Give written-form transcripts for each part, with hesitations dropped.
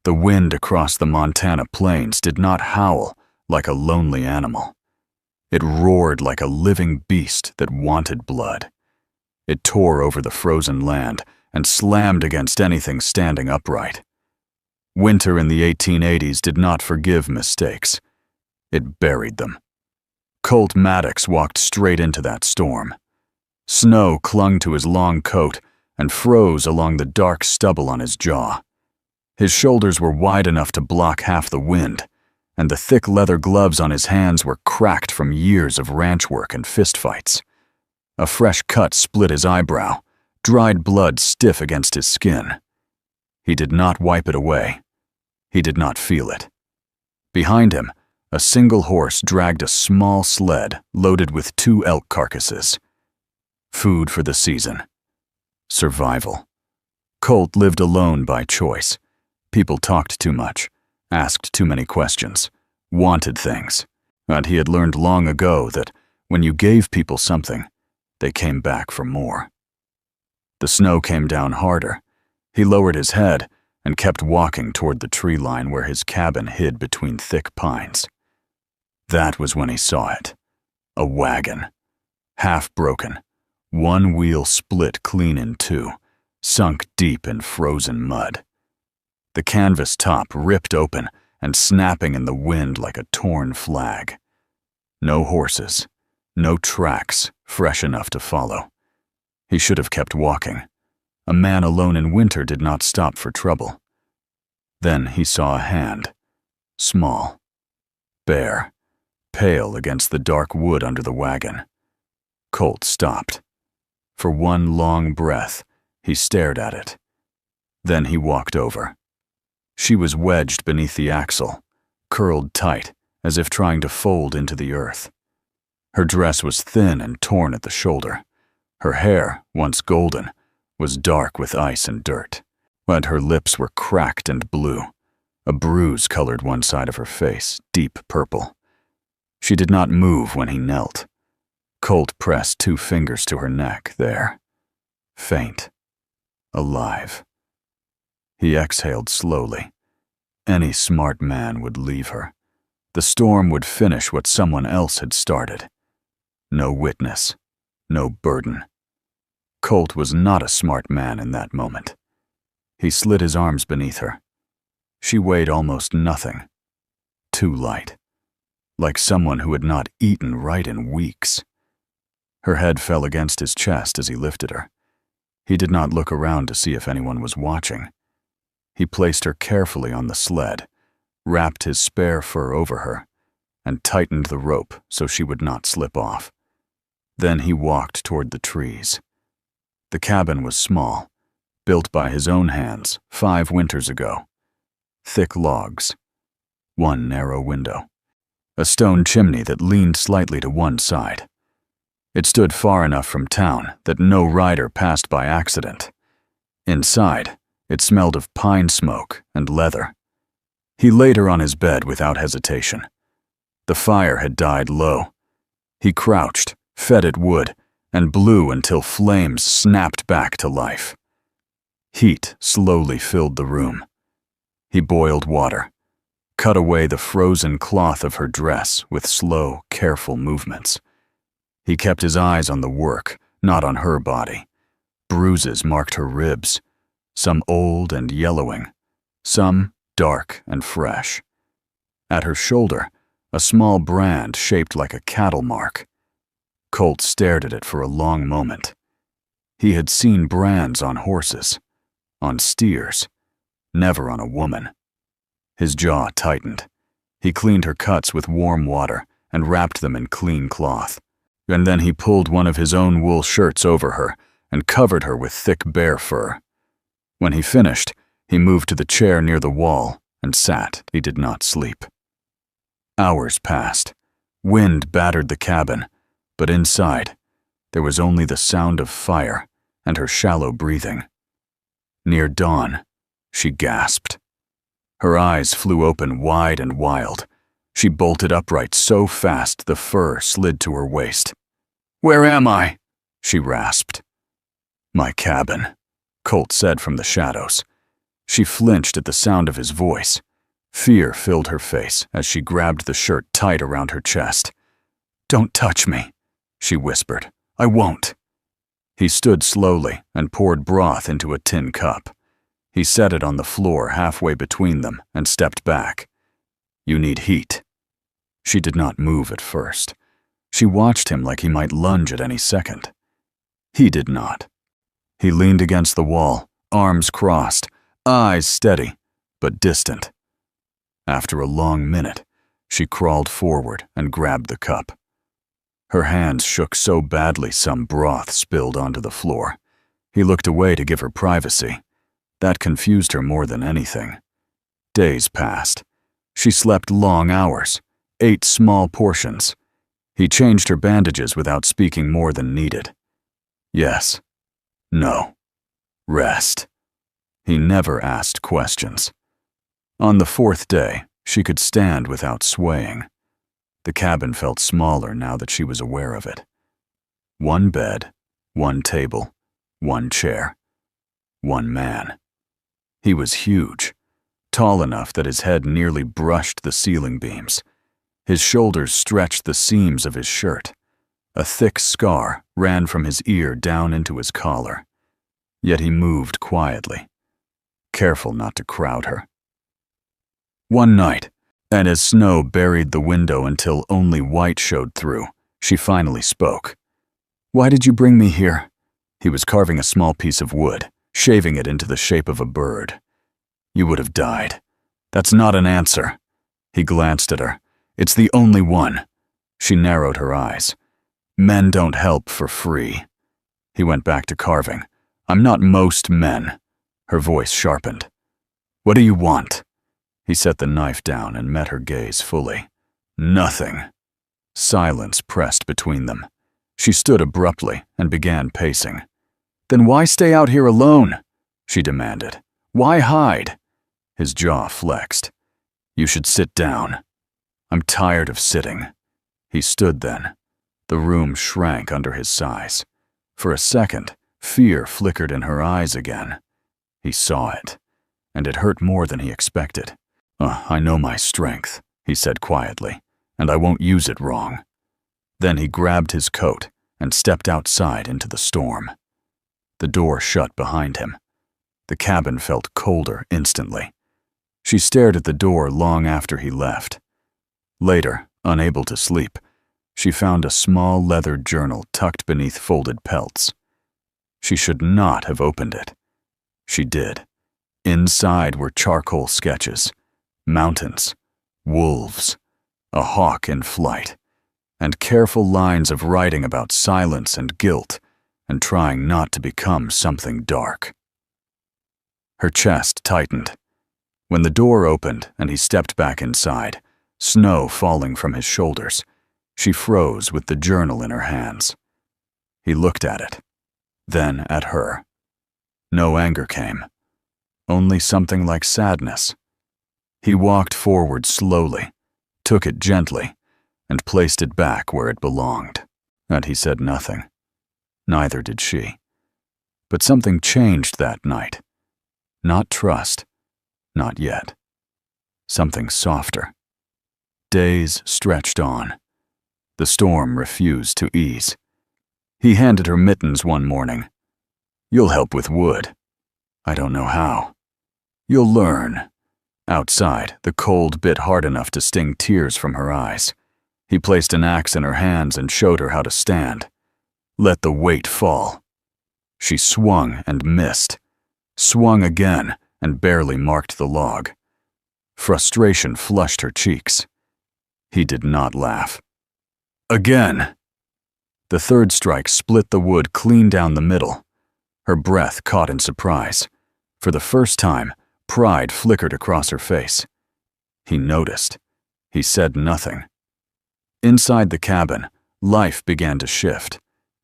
The wind across the Montana plains did not howl like a lonely animal. It roared like a living beast that wanted blood. It tore over the frozen land and slammed against anything standing upright. Winter in the 1880s did not forgive mistakes. It buried them. Colt Maddox walked straight into that storm. Snow clung to his long coat and froze along the dark stubble on his jaw. His shoulders were wide enough to block half the wind, and the thick leather gloves on his hands were cracked from years of ranch work and fistfights. A fresh cut split his eyebrow, dried blood stiff against his skin. He did not wipe it away. He did not feel it. Behind him, a single horse dragged a small sled loaded with 2 elk carcasses. Food for the season. Survival. Colt lived alone by choice. People talked too much, asked too many questions, wanted things, and he had learned long ago that when you gave people something, they came back for more. The snow came down harder. He lowered his head and kept walking toward the tree line where his cabin hid between thick pines. That was when he saw it. A wagon. Half broken. One wheel split clean in 2, sunk deep in frozen mud. The canvas top ripped open and snapping in the wind like a torn flag. No horses, no tracks fresh enough to follow. He should have kept walking. A man alone in winter did not stop for trouble. Then he saw a hand, small, bare, pale against the dark wood under the wagon. Colt stopped. For one long breath, he stared at it. Then he walked over. She was wedged beneath the axle, curled tight, as if trying to fold into the earth. Her dress was thin and torn at the shoulder. Her hair, once golden, was dark with ice and dirt, and her lips were cracked and blue. A bruise colored one side of her face, deep purple. She did not move when he knelt. Colt pressed 2 fingers to her neck there. Faint. Alive. He exhaled slowly. Any smart man would leave her. The storm would finish what someone else had started. No witness. No burden. Colt was not a smart man in that moment. He slid his arms beneath her. She weighed almost nothing. Too light. Like someone who had not eaten right in weeks. Her head fell against his chest as he lifted her. He did not look around to see if anyone was watching. He placed her carefully on the sled, wrapped his spare fur over her, and tightened the rope so she would not slip off. Then he walked toward the trees. The cabin was small, built by his own hands 5 winters ago. Thick logs. 1 narrow window. A stone chimney that leaned slightly to one side. It stood far enough from town that no rider passed by accident. Inside, it smelled of pine smoke and leather. He laid her on his bed without hesitation. The fire had died low. He crouched, fed it wood, and blew until flames snapped back to life. Heat slowly filled the room. He boiled water, cut away the frozen cloth of her dress with slow, careful movements. He kept his eyes on the work, not on her body. Bruises marked her ribs, some old and yellowing, some dark and fresh. At her shoulder, a small brand shaped like a cattle mark. Colt stared at it for a long moment. He had seen brands on horses, on steers, never on a woman. His jaw tightened. He cleaned her cuts with warm water and wrapped them in clean cloth. And then he pulled one of his own wool shirts over her and covered her with thick bear fur. When he finished, he moved to the chair near the wall and sat. He did not sleep. Hours passed. Wind battered the cabin, but inside, there was only the sound of fire and her shallow breathing. Near dawn, she gasped. Her eyes flew open wide and wild. She bolted upright so fast the fur slid to her waist. "Where am I?" she rasped. "My cabin," Colt said from the shadows. She flinched at the sound of his voice. Fear filled her face as she grabbed the shirt tight around her chest. "Don't touch me," she whispered. "I won't." He stood slowly and poured broth into a tin cup. He set it on the floor halfway between them and stepped back. "You need heat." She did not move at first. She watched him like he might lunge at any second. He did not. He leaned against the wall, arms crossed, eyes steady, but distant. After a long minute, she crawled forward and grabbed the cup. Her hands shook so badly some broth spilled onto the floor. He looked away to give her privacy. That confused her more than anything. Days passed. She slept long hours, ate small portions. He changed her bandages without speaking more than needed. Yes. No. Rest. He never asked questions. On the fourth day, she could stand without swaying. The cabin felt smaller now that she was aware of it. One bed, one table, one chair, one man. He was huge, tall enough that his head nearly brushed the ceiling beams. His shoulders stretched the seams of his shirt. A thick scar ran from his ear down into his collar. Yet he moved quietly, careful not to crowd her. One night, and as snow buried the window until only white showed through, she finally spoke. "Why did you bring me here?" He was carving a small piece of wood, shaving it into the shape of a bird. "You would have died. That's not an answer." He glanced at her. "It's the only one." She narrowed her eyes. "Men don't help for free." He went back to carving. "I'm not most men." Her voice sharpened. "What do you want?" He set the knife down and met her gaze fully. "Nothing." Silence pressed between them. She stood abruptly and began pacing. "Then why stay out here alone?" she demanded. "Why hide?" His jaw flexed. "You should sit down." "I'm tired of sitting." He stood then. The room shrank under his size. For a second, fear flickered in her eyes again. He saw it, and it hurt more than he expected. "I know my strength," he said quietly, "and I won't use it wrong." Then he grabbed his coat and stepped outside into the storm. The door shut behind him. The cabin felt colder instantly. She stared at the door long after he left. Later, unable to sleep, she found a small leather journal tucked beneath folded pelts. She should not have opened it. She did. Inside were charcoal sketches, mountains, wolves, a hawk in flight, and careful lines of writing about silence and guilt and trying not to become something dark. Her chest tightened. When the door opened and he stepped back inside, snow falling from his shoulders, she froze with the journal in her hands. He looked at it, then at her. No anger came, only something like sadness. He walked forward slowly, took it gently, and placed it back where it belonged. And he said nothing. Neither did she. But something changed that night. Not trust, not yet. Something softer. Days stretched on. The storm refused to ease. He handed her mittens one morning. "You'll help with wood." "I don't know how." "You'll learn." Outside, the cold bit hard enough to sting tears from her eyes. He placed an axe in her hands and showed her how to stand. "Let the weight fall." She swung and missed, swung again and barely marked the log. Frustration flushed her cheeks. He did not laugh. "Again." The third strike split the wood clean down the middle. Her breath caught in surprise. For the first time, pride flickered across her face. He noticed. He said nothing. Inside the cabin, life began to shift.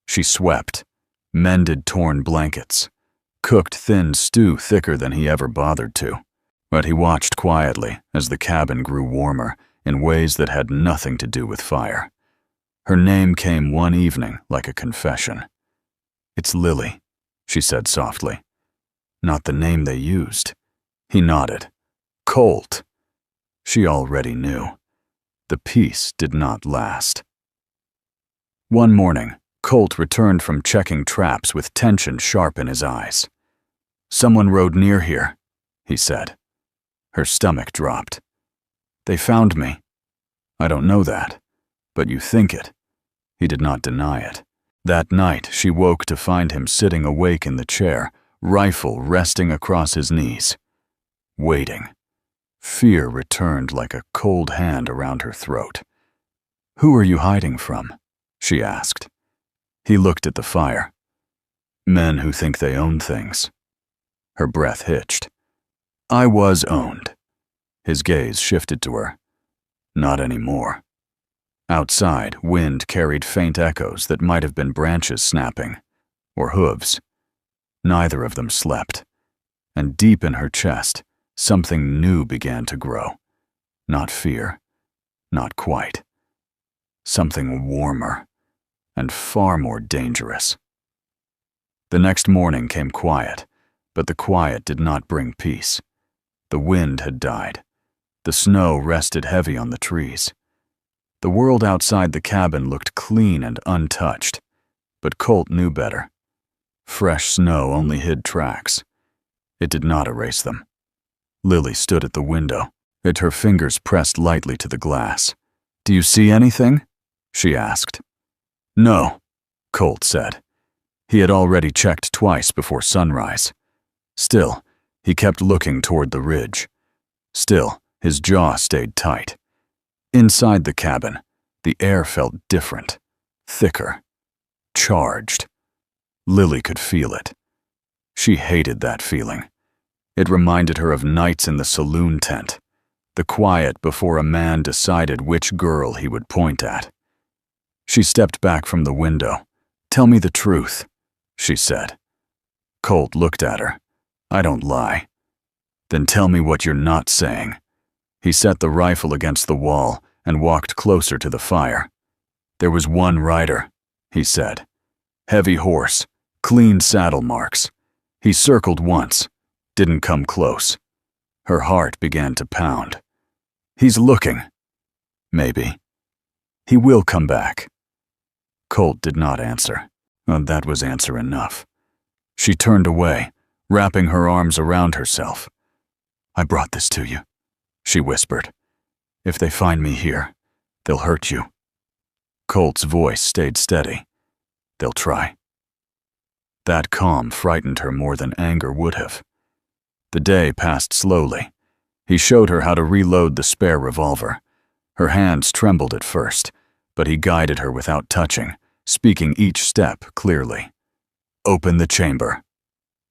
She swept, mended torn blankets, cooked thin stew thicker than he ever bothered to. But he watched quietly as the cabin grew warmer in ways that had nothing to do with fire. Her name came one evening like a confession. "It's Lily," she said softly. Not the name they used. He nodded. Colt. She already knew. The peace did not last. One morning, Colt returned from checking traps with tension sharp in his eyes. "Someone rode near here," he said. Her stomach dropped. "They found me." "I don't know that, but you think it." He did not deny it. That night, she woke to find him sitting awake in the chair, rifle resting across his knees. Waiting. Fear returned like a cold hand around her throat. "Who are you hiding from?" she asked. He looked at the fire. "Men who think they own things." Her breath hitched. "I was owned." His gaze shifted to her. "Not anymore." Outside, wind carried faint echoes that might have been branches snapping, or hooves. Neither of them slept, and deep in her chest, something new began to grow. Not fear, not quite. Something warmer, and far more dangerous. The next morning came quiet, but the quiet did not bring peace. The wind had died. The snow rested heavy on the trees. The world outside the cabin looked clean and untouched, but Colt knew better. Fresh snow only hid tracks. It did not erase them. Lily stood at the window, her fingers pressed lightly to the glass. "Do you see anything?" she asked. "No," Colt said. He had already checked twice before sunrise. Still, he kept looking toward the ridge. Still, his jaw stayed tight. Inside the cabin, the air felt different, thicker, charged. Lily could feel it. She hated that feeling. It reminded her of nights in the saloon tent, the quiet before a man decided which girl he would point at. She stepped back from the window. "Tell me the truth," she said. Colt looked at her. "I don't lie." "Then tell me what you're not saying." He set the rifle against the wall and walked closer to the fire. "There was one rider," he said. "Heavy horse, clean saddle marks. He circled once, didn't come close." Her heart began to pound. "He's looking." "Maybe." "He will come back." Colt did not answer. That was answer enough. She turned away, wrapping her arms around herself. "I brought this to you," she whispered. "If they find me here, they'll hurt you." Colt's voice stayed steady. "They'll try." That calm frightened her more than anger would have. The day passed slowly. He showed her how to reload the spare revolver. Her hands trembled at first, but he guided her without touching, speaking each step clearly. "Open the chamber."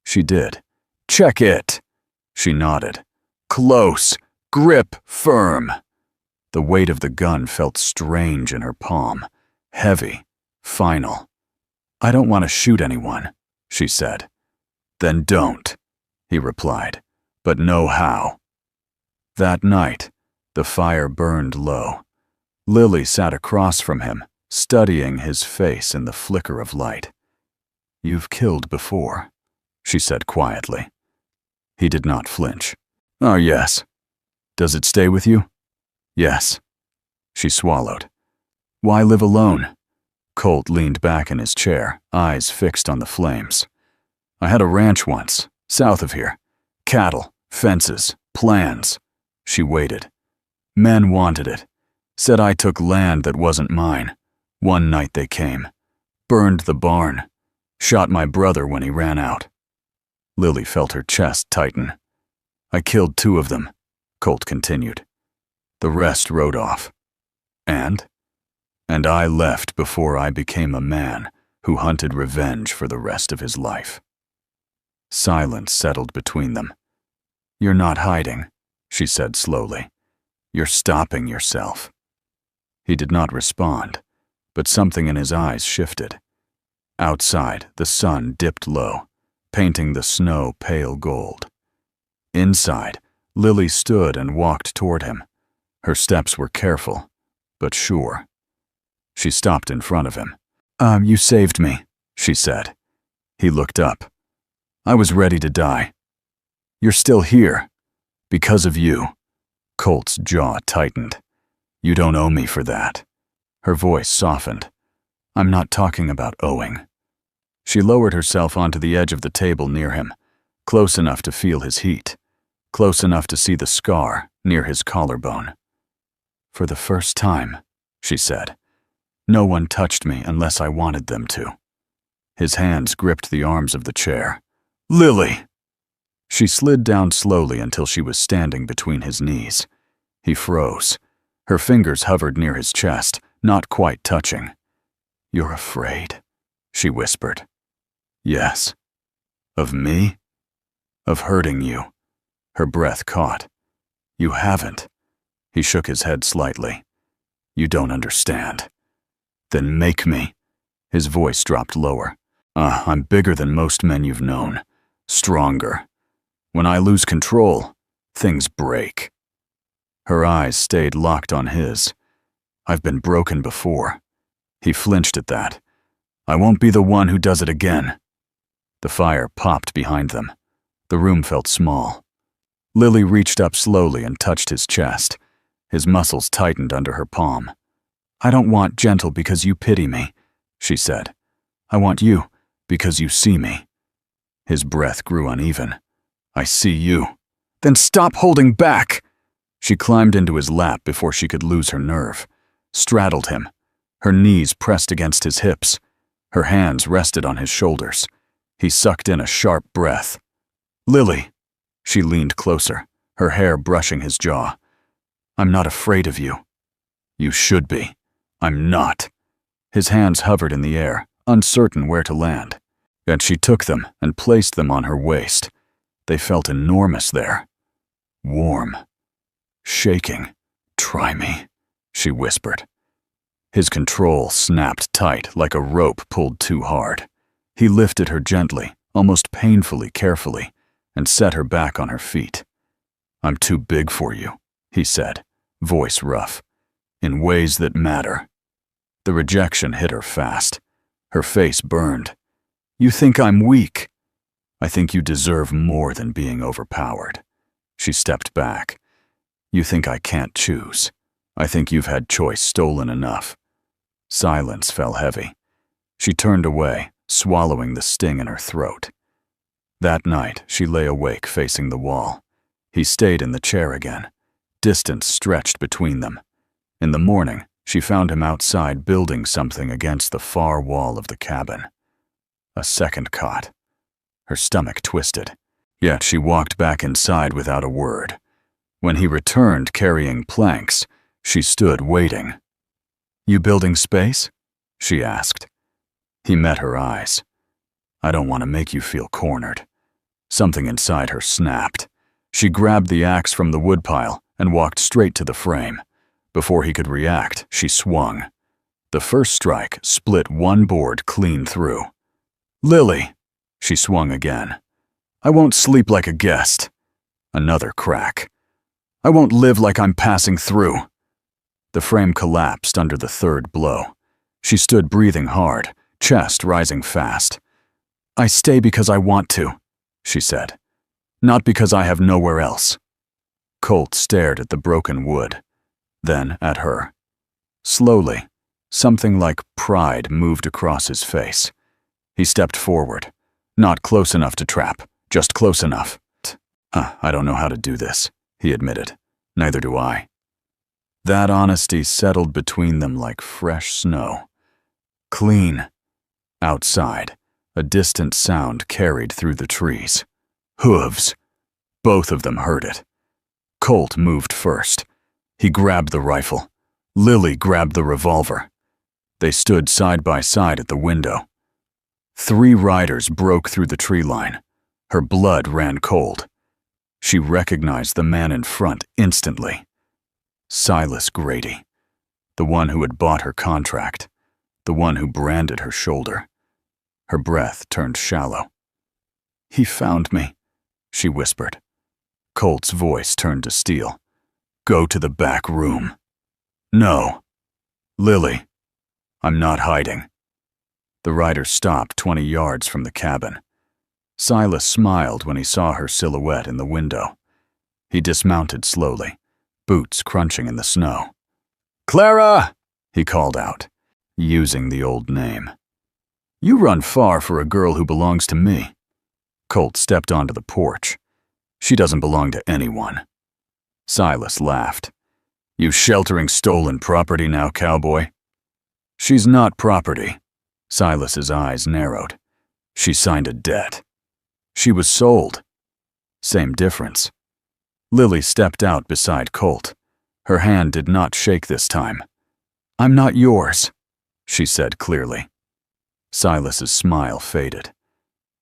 She did. "Check it." She nodded. "Close. Grip firm." The weight of the gun felt strange in her palm, heavy, final. "I don't want to shoot anyone," she said. "Then don't," he replied, "but know how." That night, the fire burned low. Lily sat across from him, studying his face in the flicker of light. "You've killed before," she said quietly. He did not flinch. "Oh, yes." "Does it stay with you?" "Yes." She swallowed. "Why live alone?" Colt leaned back in his chair, eyes fixed on the flames. "I had a ranch once, south of here. Cattle, fences, plans." She waited. "Men wanted it. Said I took land that wasn't mine. One night they came. Burned the barn. Shot my brother when he ran out." Lily felt her chest tighten. "I killed 2 of them," Colt continued. "The rest rode off. And I left before I became a man who hunted revenge for the rest of his life." Silence settled between them. "You're not hiding," she said slowly. "You're stopping yourself." He did not respond, but something in his eyes shifted. Outside, the sun dipped low, painting the snow pale gold. Inside, Lily stood and walked toward him. Her steps were careful, but sure. She stopped in front of him. You saved me," she said. He looked up. "I was ready to die." "You're still here." Because of you. Colt's jaw tightened. You don't owe me for that. Her voice softened. I'm not talking about owing. She lowered herself onto the edge of the table near him, close enough to feel his heat, close enough to see the scar near his collarbone. For the first time, she said, no one touched me unless I wanted them to. His hands gripped the arms of the chair. Lily! She slid down slowly until she was standing between his knees. He froze. Her fingers hovered near his chest, not quite touching. You're afraid, she whispered. Yes. Of me? Of hurting you. Her breath caught. You haven't. He shook his head slightly. You don't understand. Then make me. His voice dropped lower. I'm bigger than most men you've known. Stronger. When I lose control, things break. Her eyes stayed locked on his. I've been broken before. He flinched at that. I won't be the one who does it again. The fire popped behind them. The room felt small. Lily reached up slowly and touched his chest. His muscles tightened under her palm. I don't want gentle because you pity me, she said. I want you because you see me. His breath grew uneven. I see you. Then stop holding back! She climbed into his lap before she could lose her nerve, straddled him. Her knees pressed against his hips. Her hands rested on his shoulders. He sucked in a sharp breath. Lily! She leaned closer, her hair brushing his jaw. I'm not afraid of you. You should be. I'm not. His hands hovered in the air, uncertain where to land. Yet she took them and placed them on her waist. They felt enormous there. Warm. Shaking. Try me, she whispered. His control snapped tight like a rope pulled too hard. He lifted her gently, almost painfully carefully, and set her back on her feet. I'm too big for you, he said, voice rough. In ways that matter. The rejection hit her fast. Her face burned. You think I'm weak? I think you deserve more than being overpowered. She stepped back. You think I can't choose. I think you've had choice stolen enough. Silence fell heavy. She turned away, swallowing the sting in her throat. That night, she lay awake facing the wall. He stayed in the chair again. Distance stretched between them. In the morning, she found him outside building something against the far wall of the cabin. A second cot. Her stomach twisted. Yet she walked back inside without a word. When he returned carrying planks, she stood waiting. You building space? She asked. He met her eyes. I don't want to make you feel cornered. Something inside her snapped. She grabbed the axe from the woodpile and walked straight to the frame. Before he could react, she swung. The first strike split one board clean through. Lily! She swung again. I won't sleep like a guest. Another crack. I won't live like I'm passing through. The frame collapsed under the third blow. She stood breathing hard, chest rising fast. I stay because I want to, she said. Not because I have nowhere else. Colt stared at the broken wood, then at her. Slowly, something like pride moved across his face. He stepped forward. Not close enough to trap, just close enough. I don't know how to do this, he admitted. Neither do I. That honesty settled between them like fresh snow. Clean. Outside, a distant sound carried through the trees. Hooves. Both of them heard it. Colt moved first. He grabbed the rifle. Lily grabbed the revolver. They stood side by side at the window. 3 riders broke through the tree line. Her blood ran cold. She recognized the man in front instantly. Silas Grady, the one who had bought her contract, the one who branded her shoulder. Her breath turned shallow. He found me, she whispered. Colt's voice turned to steel. Go to the back room. No. Lily, I'm not hiding. The rider stopped 20 yards from the cabin. Silas smiled when he saw her silhouette in the window. He dismounted slowly, boots crunching in the snow. "Clara!" he called out, using the old name. "You run far for a girl who belongs to me." Colt stepped onto the porch. "She doesn't belong to anyone." Silas laughed. "You sheltering stolen property now, cowboy?" "She's not property." Silas's eyes narrowed. "She signed a debt. She was sold." Same difference. Lily stepped out beside Colt. Her hand did not shake this time. "I'm not yours," she said clearly. Silas's smile faded.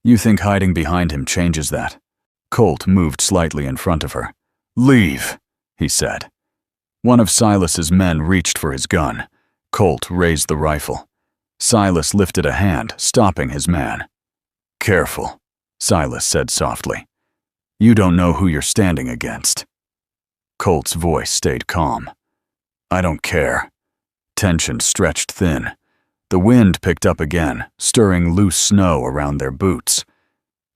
"You think hiding behind him changes that?" Colt moved slightly in front of her. "Leave," he said. One of Silas's men reached for his gun. Colt raised the rifle. Silas lifted a hand, stopping his man. "Careful," Silas said softly. "You don't know who you're standing against." Colt's voice stayed calm. "I don't care." Tension stretched thin. The wind picked up again, stirring loose snow around their boots.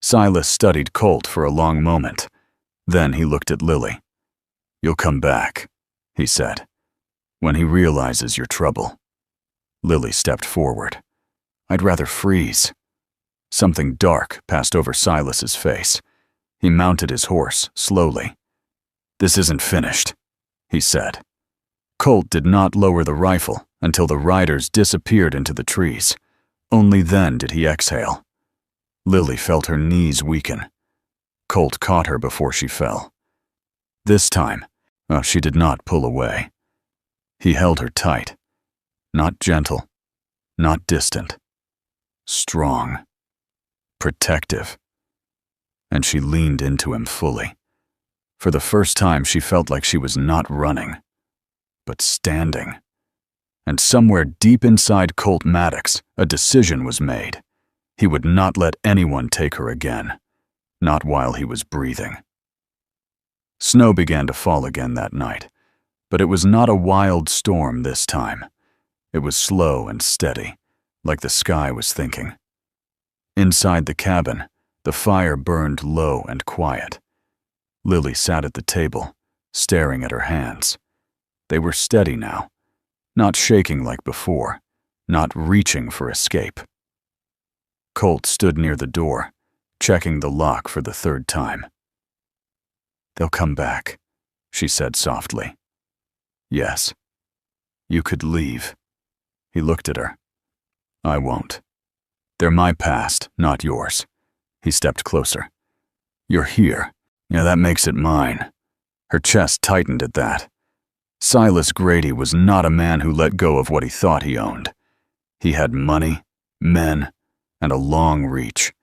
Silas studied Colt for a long moment. Then he looked at Lily. "You'll come back," he said, "when he realizes your trouble." Lily stepped forward. "I'd rather freeze." Something dark passed over Silas's face. He mounted his horse slowly. "This isn't finished," he said. Colt did not lower the rifle until the riders disappeared into the trees. Only then did he exhale. Lily felt her knees weaken. Colt caught her before she fell. This time, she did not pull away. He held her tight. Not gentle, not distant. Strong. Protective. And she leaned into him fully. For the first time, she felt like she was not running, but standing. And somewhere deep inside Colt Maddox, a decision was made. He would not let anyone take her again, not while he was breathing. Snow began to fall again that night, but it was not a wild storm this time. It was slow and steady, like the sky was thinking. Inside the cabin, the fire burned low and quiet. Lily sat at the table, staring at her hands. They were steady now, not shaking like before, not reaching for escape. Colt stood near the door, checking the lock for the third time. "They'll come back," she said softly. "Yes. You could leave." He looked at her. "I won't. They're my past, not yours." He stepped closer. "You're here. Yeah, that makes it mine." Her chest tightened at that. Silas Grady was not a man who let go of what he thought he owned. He had money, men, and a long reach.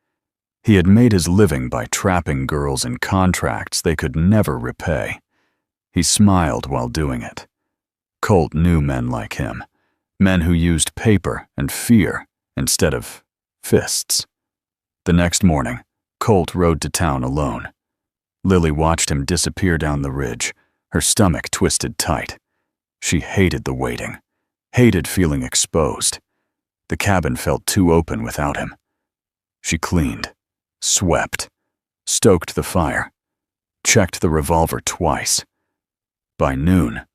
He had made his living by trapping girls in contracts they could never repay. He smiled while doing it. Colt knew men like him, men who used paper and fear instead of fists. The next morning, Colt rode to town alone. Lily watched him disappear down the ridge, her stomach twisted tight. She hated the waiting, hated feeling exposed. The cabin felt too open without him. She cleaned, swept, stoked the fire, checked the revolver twice. By noon,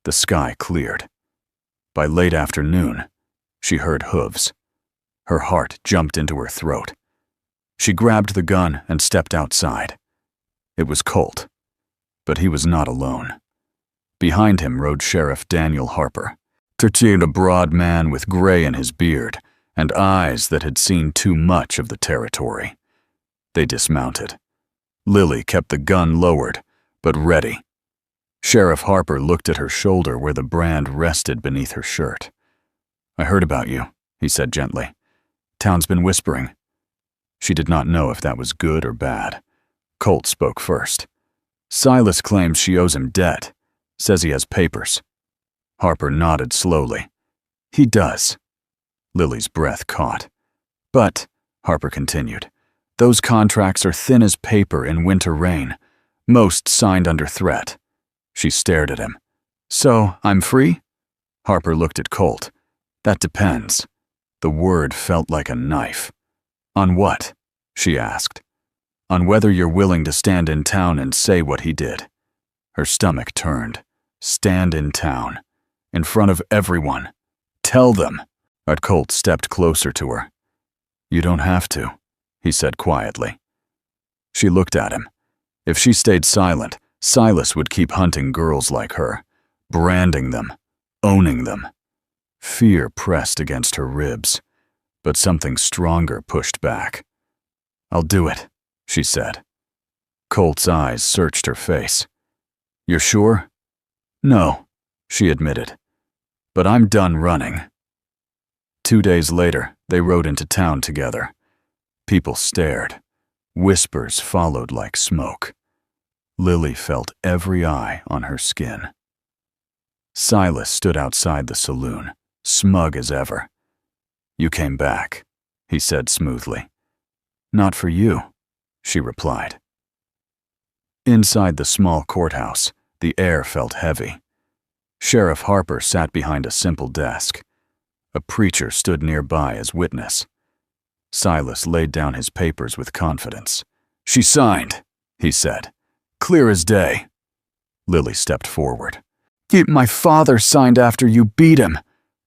the sky cleared. By late afternoon, she heard hooves. Her heart jumped into her throat. She grabbed the gun and stepped outside. It was Colt, but he was not alone. Behind him rode Sheriff Daniel Harper, a broad man with gray in his beard and eyes that had seen too much of the territory. They dismounted. Lily kept the gun lowered, but ready. Sheriff Harper looked at her shoulder where the brand rested beneath her shirt. "I heard about you," he said gently. "Town's been whispering." She did not know if that was good or bad. Colt spoke first. "Silas claims she owes him debt. Says he has papers." Harper nodded slowly. "He does." Lily's breath caught. "But," Harper continued, "those contracts are thin as paper in winter rain, most signed under threat." She stared at him. "So, I'm free?" Harper looked at Colt. "That depends." The word felt like a knife. "On what?" she asked. "On whether you're willing to stand in town and say what he did." Her stomach turned. Stand in town. In front of everyone. Tell them. But Colt stepped closer to her. You don't have to, he said quietly. She looked at him. If she stayed silent, Silas would keep hunting girls like her, branding them, owning them. Fear pressed against her ribs, but something stronger pushed back. I'll do it, she said. Colt's eyes searched her face. You're sure? No, she admitted. But I'm done running. 2 days later, they rode into town together. People stared. Whispers followed like smoke. Lily felt every eye on her skin. Silas stood outside the saloon, smug as ever. You came back, he said smoothly. Not for you, she replied. Inside the small courthouse, the air felt heavy. Sheriff Harper sat behind a simple desk. A preacher stood nearby as witness. Silas laid down his papers with confidence. She signed, he said. Clear as day. Lily stepped forward. My father signed after you beat him,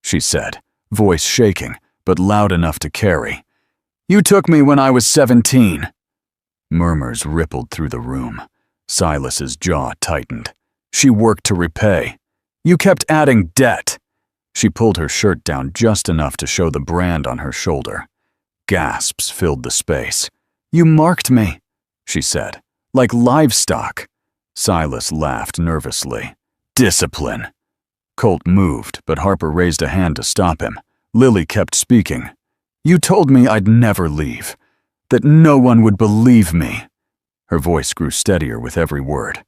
she said, voice shaking, but loud enough to carry. You took me when I was 17. Murmurs rippled through the room. Silas's jaw tightened. She worked to repay. You kept adding debt. She pulled her shirt down just enough to show the brand on her shoulder. Gasps filled the space. You marked me, she said, like livestock. Silas laughed nervously. Discipline. Colt moved, but Harper raised a hand to stop him. Lily kept speaking. You told me I'd never leave, that no one would believe me. Her voice grew steadier with every word.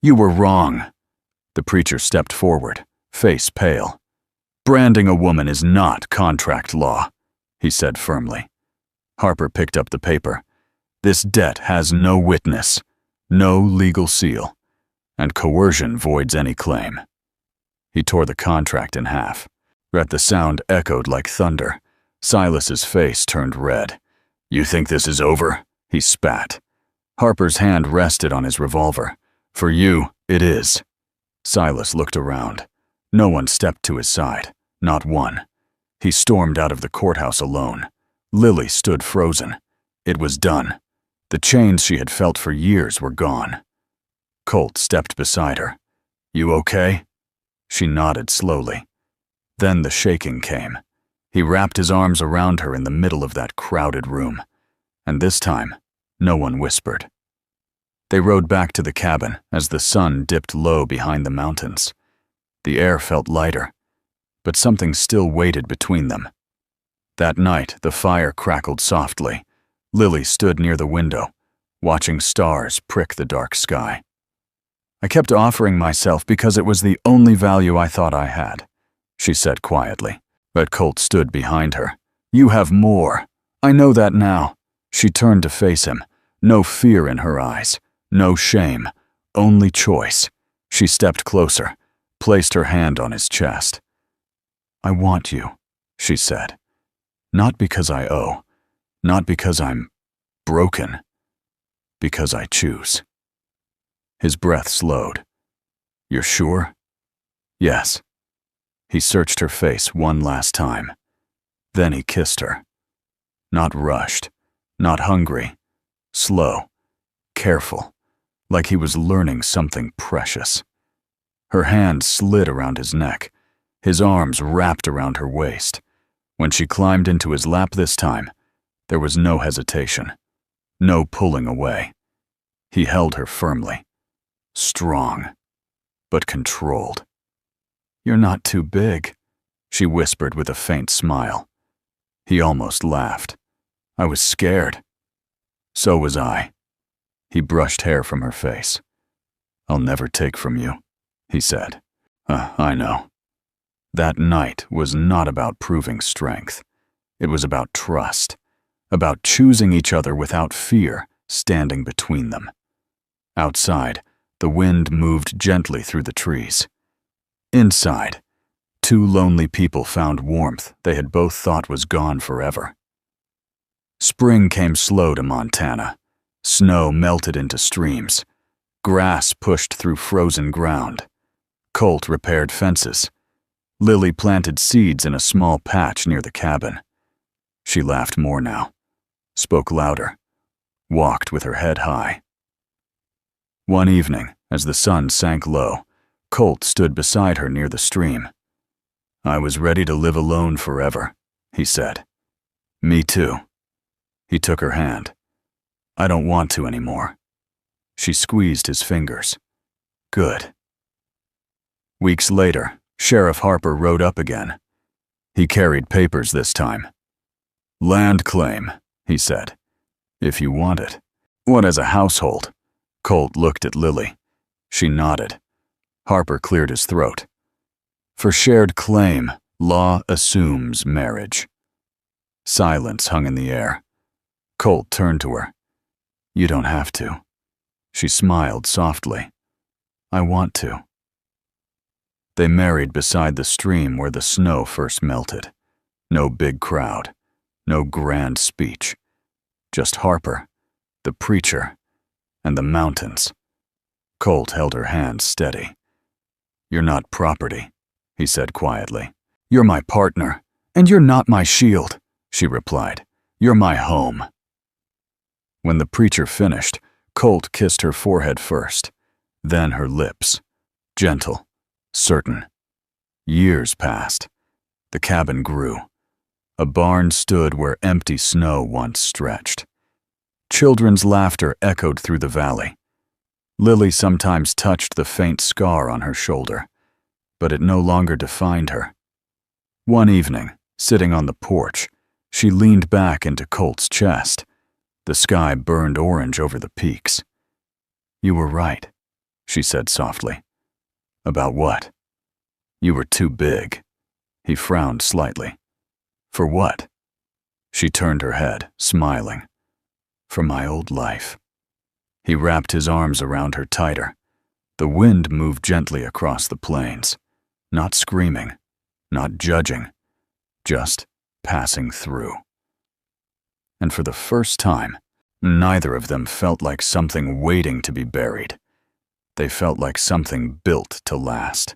You were wrong. The preacher stepped forward, face pale. Branding a woman is not contract law, he said firmly. Harper picked up the paper. This debt has no witness, no legal seal, and coercion voids any claim. He tore the contract in half. At the sound echoed like thunder. Silas's face turned red. You think this is over? He spat. Harper's hand rested on his revolver. For you, it is. Silas looked around. No one stepped to his side, not one. He stormed out of the courthouse alone. Lily stood frozen. It was done. The chains she had felt for years were gone. Colt stepped beside her. You okay? She nodded slowly. Then the shaking came. He wrapped his arms around her in the middle of that crowded room. And this time, no one whispered. They rode back to the cabin as the sun dipped low behind the mountains. The air felt lighter, but something still waited between them. That night, the fire crackled softly. Lily stood near the window, watching stars prick the dark sky. I kept offering myself because it was the only value I thought I had, she said quietly. But Colt stood behind her. You have more. I know that now. She turned to face him. No fear in her eyes. No shame. Only choice. She stepped closer, placed her hand on his chest. I want you, she said. Not because I owe. Not because I'm broken. Because I choose. His breath slowed. You're sure? Yes. He searched her face one last time. Then he kissed her. Not rushed, not hungry. Slow, careful, like he was learning something precious. Her hand slid around his neck. His arms wrapped around her waist. When she climbed into his lap this time, there was no hesitation, no pulling away. He held her firmly, strong, but controlled. You're not too big, she whispered with a faint smile. He almost laughed. I was scared. So was I. He brushed hair from her face. I'll never take from you, he said. I know. That night was not about proving strength. It was about trust, about choosing each other without fear standing between them. Outside, the wind moved gently through the trees. Inside, two lonely people found warmth they had both thought was gone forever. Spring came slow to Montana. Snow melted into streams. Grass pushed through frozen ground. Colt repaired fences. Lily planted seeds in a small patch near the cabin. She laughed more now, spoke louder, walked with her head high. One evening, as the sun sank low, Colt stood beside her near the stream. "I was ready to live alone forever," he said. "Me too." He took her hand. "I don't want to anymore." She squeezed his fingers. "Good." Weeks later, Sheriff Harper rode up again. He carried papers this time. "Land claim," he said. "If you want it." "What as a household?" Colt looked at Lily. She nodded. Harper cleared his throat. "For shared claim, law assumes marriage." Silence hung in the air. Colt turned to her. "You don't have to." She smiled softly. "I want to." They married beside the stream where the snow first melted. No big crowd, no grand speech. Just Harper, the preacher, and the mountains. Colt held her hand steady. "You're not property," he said quietly. "You're my partner, and you're not my shield," she replied. "You're my home." When the preacher finished, Colt kissed her forehead first, then her lips. Gentle, certain. Years passed. The cabin grew. A barn stood where empty snow once stretched. Children's laughter echoed through the valley. Lily sometimes touched the faint scar on her shoulder, but it no longer defined her. One evening, sitting on the porch, she leaned back into Colt's chest. The sky burned orange over the peaks. "You were right," she said softly. "About what?" "You were too big." He frowned slightly. "For what?" She turned her head, smiling. "For my old life." He wrapped his arms around her tighter. The wind moved gently across the plains, not screaming, not judging, just passing through. And for the first time, neither of them felt like something waiting to be buried. They felt like something built to last.